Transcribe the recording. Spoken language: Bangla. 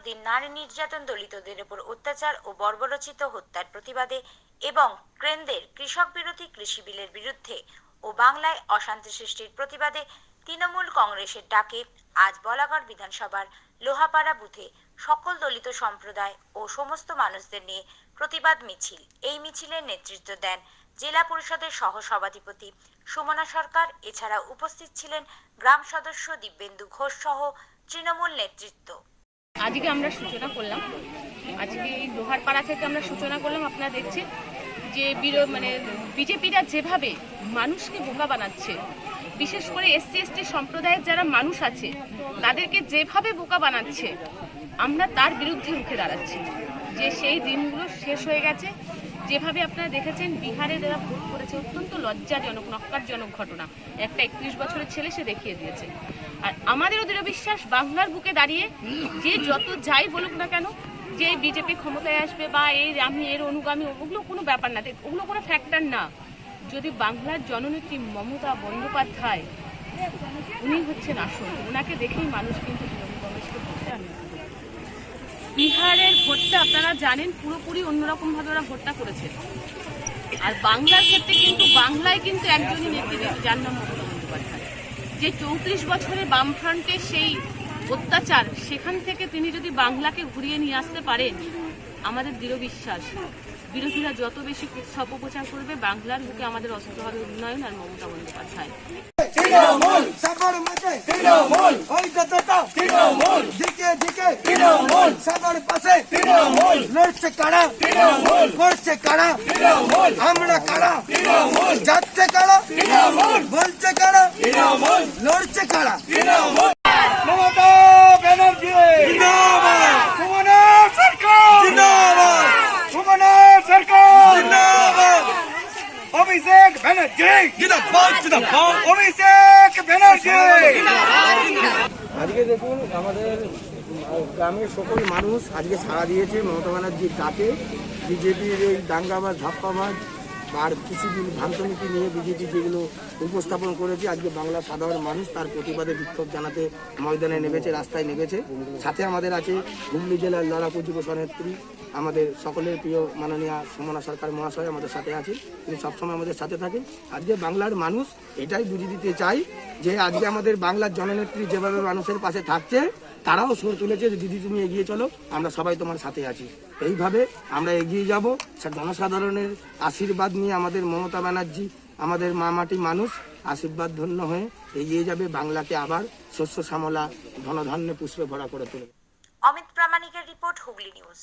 দীর্ঘদিন নারী নির্যাতন, দলিতদের উপর অত্যাচার ও বর্বরচিত হত্যার প্রতিবাদে এবং কেন্দ্রের কৃষক বিরোধী কৃষি বিলের বিরুদ্ধে ও বাংলায় অশান্তি সৃষ্টির প্রতিবাদে তৃণমূল কংগ্রেসের ডাকে আজ বলাগড় বিধানসভার লোহাপাড়া বুথে সকল দলিত সম্প্রদায় ও সমস্ত মানুষদের নিয়ে প্রতিবাদ মিছিল। এই মিছিলের নেতৃত্ব দেন জেলা পরিষদের সহ সভাধিপতি সুমনা সরকার। এছাড়া উপস্থিত ছিলেন গ্রাম সদস্য দিব্যেন্দু ঘোষ সহ তৃণমূল নেতৃত্ব। আজকে আমরা সূচনা করলাম, আজকে এই লোহারপাড়া থেকে আমরা সূচনা করলাম। আপনারা দেখছেন যে বিজেপিরা যেভাবে মানুষকে বোকা বানাচ্ছে, বিশেষ করে এসসি এসটি সম্প্রদায়ের যারা মানুষ আছে তাদেরকে যেভাবে বোকা বানাচ্ছে, আমরা তার বিরুদ্ধে রুখে দাঁড়াচ্ছি। যে সেই দিনগুলো শেষ হয়ে গেছে। যেভাবে আপনারা দেখেছেন বিহারে যারা ভোট করেছে, অত্যন্ত লজ্জাজনক, নক্কারজনক ঘটনা একটা 31 বছরের ছেলে সে দেখিয়ে দিয়েছে। আর আমাদেরও দৃঢ় বিশ্বাস বাংলার বুকে দাঁড়িয়ে যে যত যাই বলুক না কেন, যে বিজেপি ক্ষমতায় আসবে বা আমি এর অনুগামী, ওগুলো কোনো ব্যাপার না, ওগুলো কোনো ফ্যাক্টর না। যদি বাংলার জননেত্রী মমতা বন্দ্যোপাধ্যায়, উনি হচ্ছেন আসল, ওনাকে দেখেই মানুষ কিন্তু তৃণমূল কংগ্রেসকে ভোটটা আনে। বিহারের ভোটটা আপনারা জানেন পুরোপুরি অন্যরকমভাবে ওরা ভোটটা করেছে। আর বাংলার ক্ষেত্রে কিন্তু বাংলায় কিন্তু একজনই নেত্রী, যার নাম মমতা বন্দ্যোপাধ্যায়। যে 34 বছরের বামফ্রন্টের সেই অত্যাচার, সেখান থেকে তিনি যদি বাংলাকে ঘুরিয়ে নিয়ে আসতে পারেন, আমাদের দৃঢ় বিশ্বাস বিরোধীরা যত বেশি অপপ্রচার করবে, বাংলার বুকে আমাদের অস্ত্র হবে উন্নয়ন আর মমতা বন্দ্যোপাধ্যায়। তৃণমূল সাবরমতী, তৃণমূল ঐক্যতা, তৃণমূল দিকে দিকে, তৃণমূল সবার পাশে, তৃণমূল লড়ছে কারা, তৃণমূল করছে কারা, তৃণমূল আমরা কারা, তৃণমূল যাচ্ছে কারা, তৃণমূল বলছে কারা, তৃণমূল লড়ছে কারা, তৃণমূল। মমতা ব্যানার্জি জিন্দাবাদ, সুমনা সরকার জিন্দাবাদ, সুমনা সরকার জিন্দাবাদ, অভিষেক ব্যানার্জি জিন্দাবাদ, জিন্দাবাদ, অভিষেক ব্যানার্জি। আজকে দেখুন আমাদের গ্রামের সকল মানুষ আজকে সাড়া দিয়েছে মমতা ব্যানার্জির ডাকে। বিজেপির এই দাঙ্গাবাজ, ধাপ্পাবাজ আর কৃষি বিল ভ্রান্তনীতি নিয়ে বিজেপি যেগুলো উপস্থাপন করেছে, আজকে বাংলার সাধারণ মানুষ তার প্রতিবাদে বিক্ষোভ জানাতে ময়দানে নেমেছে, রাস্তায় নেমেছে। সাথে আমাদের আছে হুগলি জেলার লড়াকু যুব সনেত্রী, আমাদের সকলের প্রিয় মাননীয়া সুমনা সরকার মহাশয় আমাদের সাথে আছে। তিনি সবসময় আমাদের সাথে থাকেন। আজকে বাংলার মানুষ এটাই বুঝিয়ে দিতে চাই যে আজকে আমাদের বাংলার জননেত্রী যেভাবে মানুষের পাশে থাকছে, তারাও সুর তুলেছে যে দিদি তুমি এগিয়ে চলো, আমরা সবাই তোমার সাথে আছি। এইভাবে আমরা এগিয়ে যাব। জনসাধারণের আশীর্বাদ নিয়ে আমাদের মমতা ব্যানার্জি, আমাদের মা মাটি মানুষ আশীর্বাদ ধন্য হয়ে এগিয়ে যাবে, বাংলাকে আবার শস্য শ্যামলা ধনধান্যে পুষ্পে ভরা করে তুলবে। অমিত প্রামাণিকের রিপোর্ট, হুগলি নিউজ।